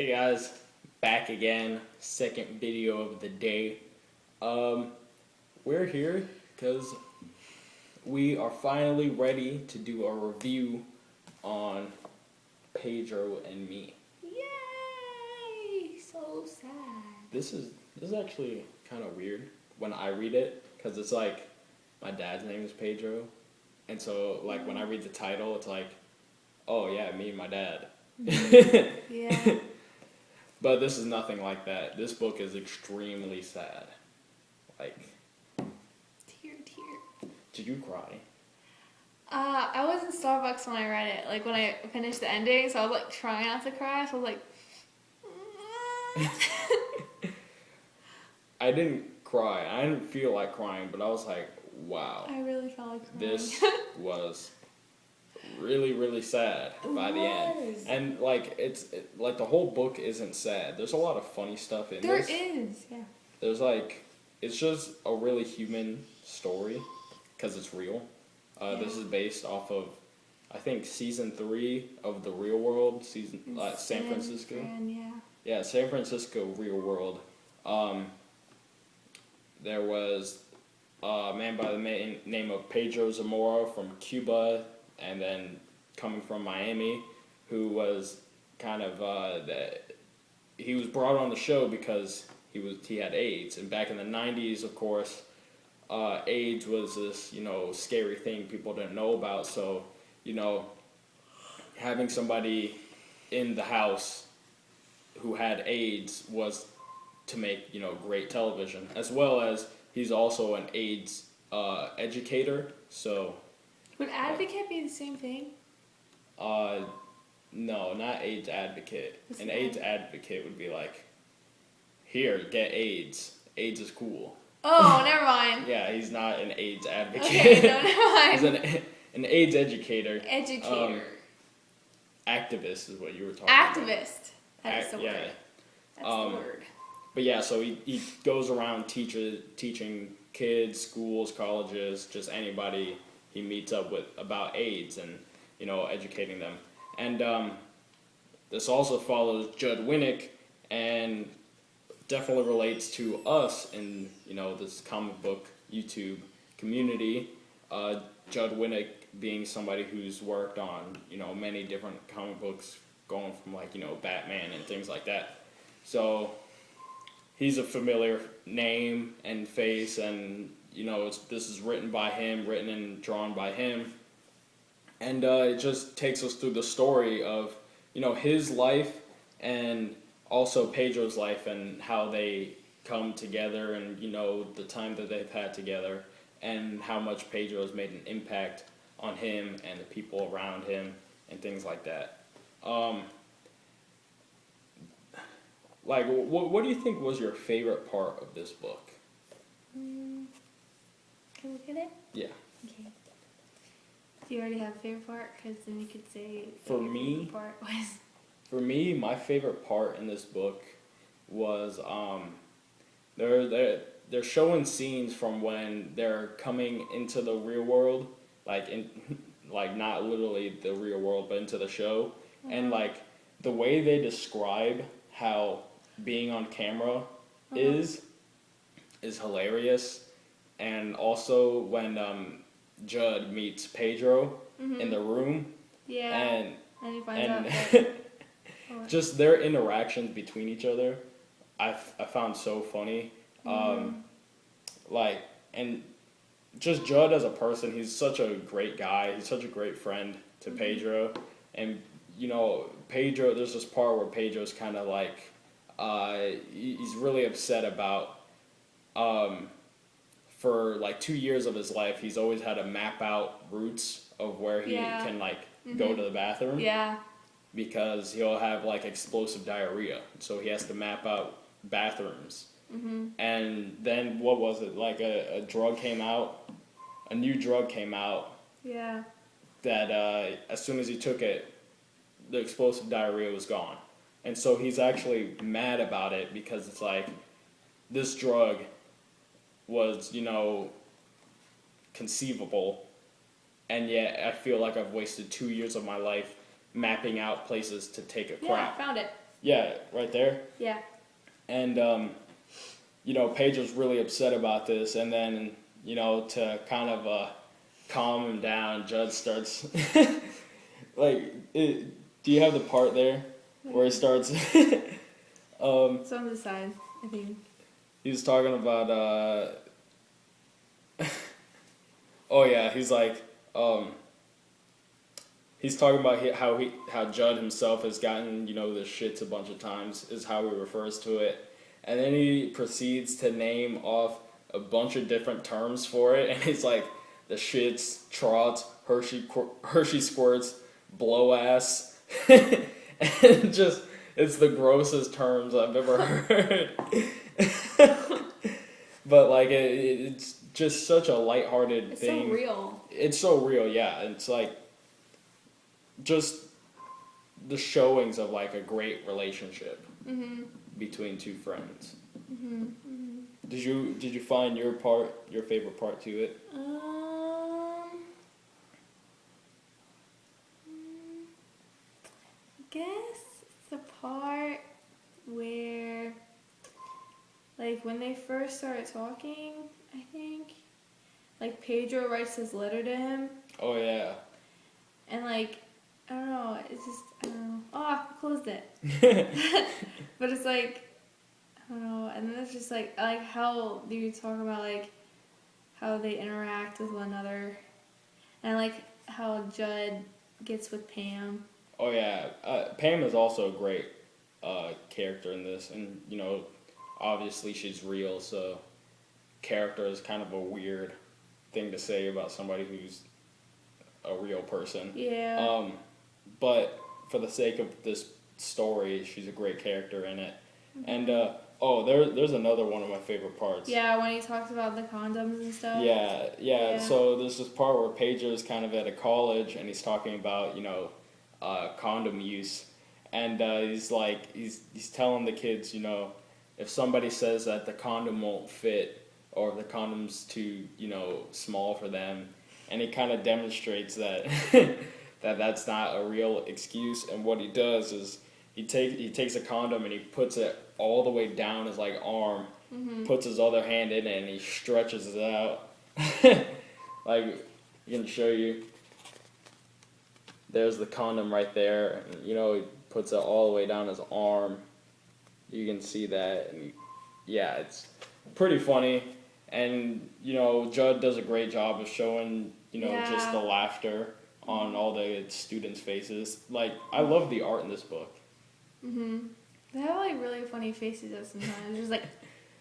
Hey guys, back again, second video of the day. We're here because we are finally ready to do a review on Pedro and Me. Yay! So sad. This is actually kind of weird when I read it because it's like my dad's name is Pedro, and so like when I read the title, it's like, oh yeah, me and my dad. Yeah. But this is nothing like that. This book is extremely sad. Like, Tear. did you cry? I was in Starbucks when I read it. Like when I finished the ending, so I was like trying not to cry. So I was like, I didn't cry. I didn't feel like crying, but I was like, wow. I really felt like crying. This was really, really sad by the end. And like like the whole book isn't sad. There's a lot of funny stuff in this. There is, yeah. There's like, it's just a really human story because it's real. This is based off of, I think, season 3 of The Real World, San Francisco. Yeah, San Francisco Real World. There was a man by the name of Pedro Zamora from Cuba, and then coming from Miami, who was kind of he was brought on the show because he had AIDS, and back in the 90s, of course, AIDS was this scary thing people didn't know about. So having somebody in the house who had AIDS was to make great television, as well as he's also an AIDS educator. So would advocate be the same thing? No, not AIDS advocate. An AIDS advocate would be like, here, get AIDS. AIDS is cool. Oh, never mind. Yeah, he's not an AIDS advocate. Okay, no, never mind. He's an AIDS educator. Educator. Activist is what you were talking about. Activist. That's the word. That's the word. But yeah, so he goes around teaching kids, schools, colleges, just anybody he meets up with about AIDS and, educating them. And this also follows Judd Winnick and definitely relates to us in, this comic book YouTube community. Judd Winnick being somebody who's worked on, many different comic books going from like, Batman and things like that. So he's a familiar name and face, and this is written by him, written and drawn by him, and it just takes us through the story of his life and also Pedro's life and how they come together and the time that they've had together and how much Pedro has made an impact on him and the people around him and things like that. Like, what do you think was your favorite part of this book? Can we look at it? Yeah. Okay. Do you already have a favorite part? Because then you could say For me, part was. For me, my favorite part in this book was they're showing scenes from when they're coming into the real world, like not literally the real world, but into the show, and like the way they describe how being on camera is hilarious. And also when Judd meets Pedro in the room, and he finds out that just their interactions between each other, I found so funny. And just Judd as a person, he's such a great guy. He's such a great friend to Pedro. And, Pedro, there's this part where Pedro's kind of like, he's really upset about, for like 2 years of his life, he's always had to map out routes of where he can go to the bathroom. Yeah. Because he'll have like explosive diarrhea. So he has to map out bathrooms. And then what was it? Like a drug came out, a new drug came out. Yeah. That as soon as he took it, the explosive diarrhea was gone. And so he's actually mad about it because it's like this drug was, conceivable, and yet I feel like I've wasted 2 years of my life mapping out places to take a crap. Yeah, I found it. Yeah, right there. Yeah. And Pedro's really upset about this, and then to kind of calm him down, Judd starts do you have the part there where he starts? It's on the side, I think. He was talking about. Oh yeah, he's like. He's talking about how Judd himself has gotten the shits a bunch of times is how he refers to it, and then he proceeds to name off a bunch of different terms for it, and he's like the shits, trots, Hershey squirts, blow ass, and just it's the grossest terms I've ever heard. But like it's just such a lighthearted thing. It's so real. It's so real, yeah. It's like just the showings of like a great relationship between two friends. Did you find your favorite part to it? I guess it's the part where, like, when they first started talking, I think, like, Pedro writes this letter to him. Oh yeah. And like, I don't know, it's just, I don't know. Oh, I closed it. But it's like, I don't know, and then it's just like how you talk about like how they interact with one another, and like how Judd gets with Pam. Oh yeah, Pam is also a great character in this, and obviously she's real, so character is kind of a weird thing to say about somebody who's a real person. Yeah. But for the sake of this story, she's a great character in it. And there's another one of my favorite parts. Yeah, when he talks about the condoms and stuff. Yeah. So there's this part where Pedro's kind of at a college and he's talking about condom use, and he's telling the kids if somebody says that the condom won't fit or if the condom's too small for them, and he kind of demonstrates that that's not a real excuse. And what he does is he takes a condom and he puts it all the way down his arm, puts his other hand in it, and he stretches it out. Like, I can show you. There's the condom right there. And, he puts it all the way down his arm. You can see that. And it's pretty funny. And, Judd does a great job of showing, just the laughter on all the students' faces. Like, I love the art in this book. They have really funny faces though sometimes.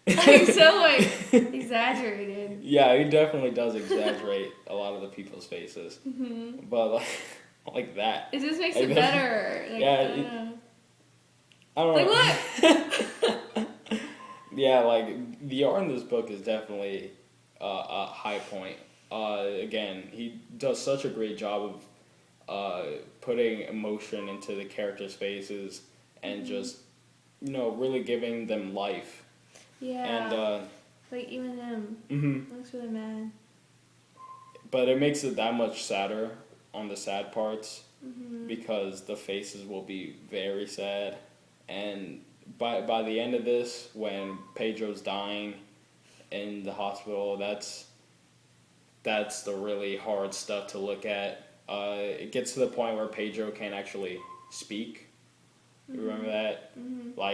Just so exaggerated. Yeah, he definitely does exaggerate a lot of the people's faces. But like that. It just makes it better. I don't know. Look! Yeah, the art in this book is definitely a high point. Again, he does such a great job of putting emotion into the characters' faces and just, really giving them life. Yeah. And, even him. Looks really mad. But it makes it that much sadder on the sad parts because the faces will be very sad. And by the end of this, when Pedro's dying in the hospital, that's the really hard stuff to look at. It gets to the point where Pedro can't actually speak. You remember that?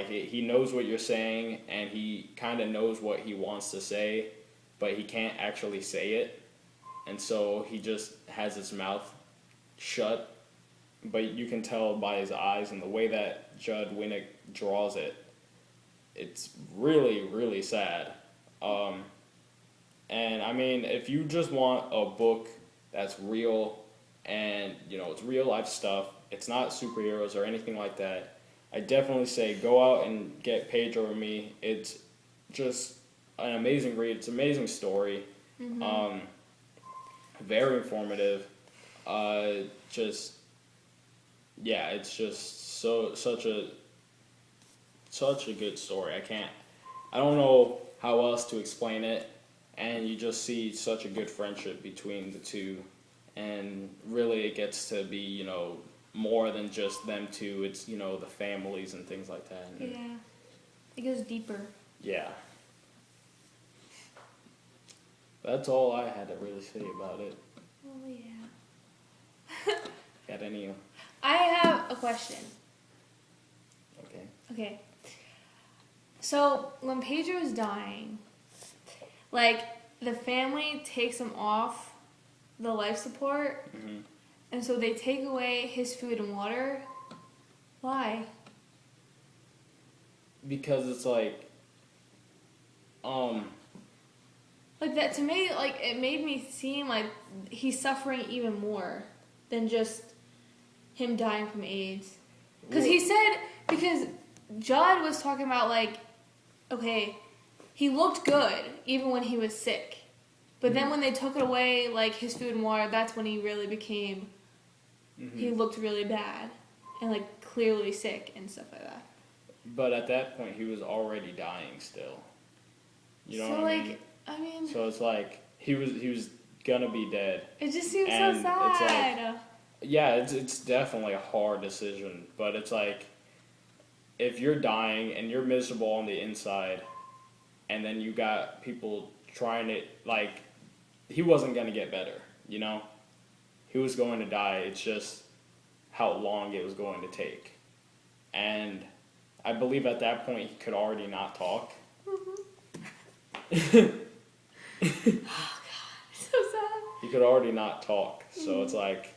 He knows what you're saying, and he kind of knows what he wants to say, but he can't actually say it. And so he just has his mouth shut. But you can tell by his eyes and the way that Judd Winnick draws it, it's really, really sad. And I mean, if you just want a book that's real and, it's real life stuff, it's not superheroes or anything like that, I definitely say go out and get Pedro and Me. It's just an amazing read. It's an amazing story. Very informative. It's just such a good story. I don't know how else to explain it. And you just see such a good friendship between the two. And really it gets to be, more than just them two. It's, you know, the families and things like that. And Yeah. It goes deeper. yeah. That's all I had to really say about it. Oh, yeah. Got any? I have a question. Okay. Okay. So, when Pedro's dying, like, the family takes him off the life support, Mm-hmm. and so they take away his food and water. Why? Because it's like, Like, that to me, like, it made me seem like he's suffering even more than just him dying from AIDS. Because he said, because Judd was talking about, like, okay, he looked good even when he was sick. But then when they took it away, like, his food and water, that's when he really became, he looked really bad. And, like, clearly sick and stuff like that. But at that point, he was already dying still. You know So, what like, I mean? I mean, So it's like he was gonna be dead. it just seems And so sad. it's like, yeah, it's definitely a hard decision, but it's like if you're dying and you're miserable on the inside, and then you got people trying to, like, he wasn't gonna get better, you know? He was going to die. It's just how long it was going to take. And I believe at that point he could already not talk. So sad. He could already not talk. So it's like,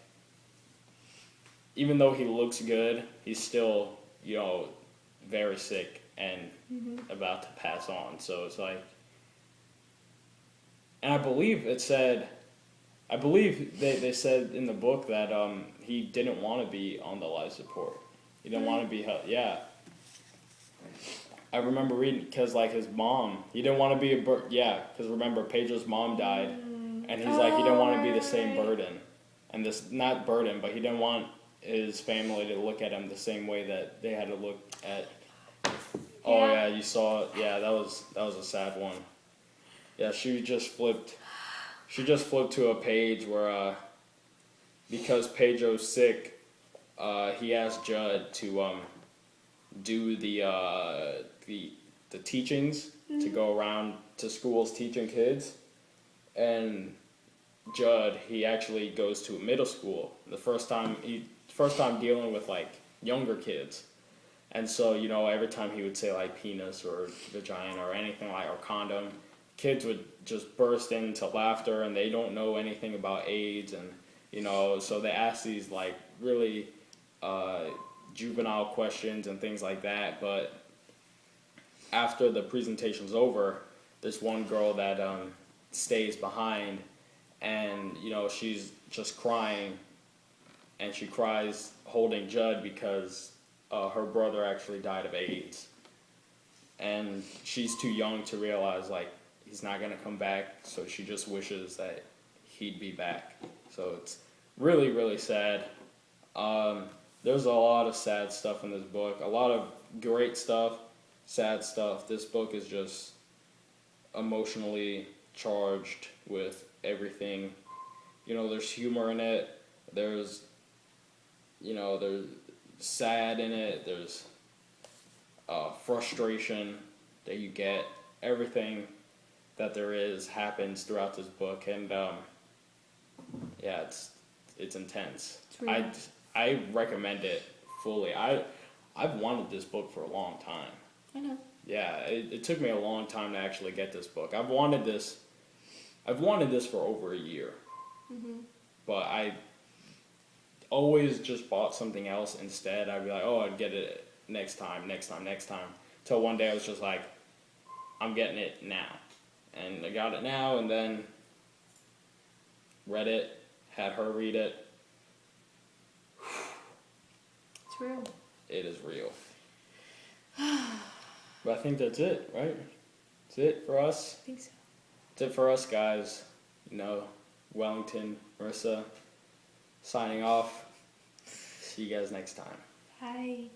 even though he looks good, he's still, you know, very sick and about to pass on. So it's like, and I believe it said, I believe they said in the book that he didn't want to be on the life support. He didn't want to be held. Yeah. I remember reading, because like his mom, he didn't want to be because remember Pedro's mom died, and he's like, he didn't want to be the same burden, and this, not burden, but he didn't want his family to look at him the same way that they had to look at. Oh yeah, you saw it. Yeah, that was a sad one. Yeah, she just flipped to a page where because Pedro's sick, he asked Judd to do the teachings, to go around to schools teaching kids, and Judd, he actually goes to a middle school. The first time dealing with like younger kids, and so, you know, every time he would say like penis or vagina or anything like, or condom, kids would just burst into laughter, and they don't know anything about AIDS, and you know, so they ask these like really juvenile questions and things like that. But after the presentation's over, this one girl that stays behind, and you know, she's just crying, and she cries holding Judd because her brother actually died of AIDS, and she's too young to realize like he's not gonna come back, so she just wishes that he'd be back. So it's really, really sad. There's a lot of sad stuff in this book, a lot of great stuff, sad stuff. This book is just emotionally charged with everything. You know, there's humor in it, there's, you know, there's sad in it, there's frustration that you get. Everything that there is happens throughout this book, and yeah, it's intense. I recommend it fully. I've wanted this book for a long time. I know. Yeah, it took me a long time to actually get this book. I've wanted this for over a year. But I always just bought something else instead. I'd be like, oh, I'd get it next time. Till one day I was just like, I'm getting it now. And I got it now, and then read it, had her read it. It's real. It is real. But I think that's it, right? That's it for us. I think so. That's it for us, guys. You know, Wellington, Marissa, signing off. See you guys next time. Bye.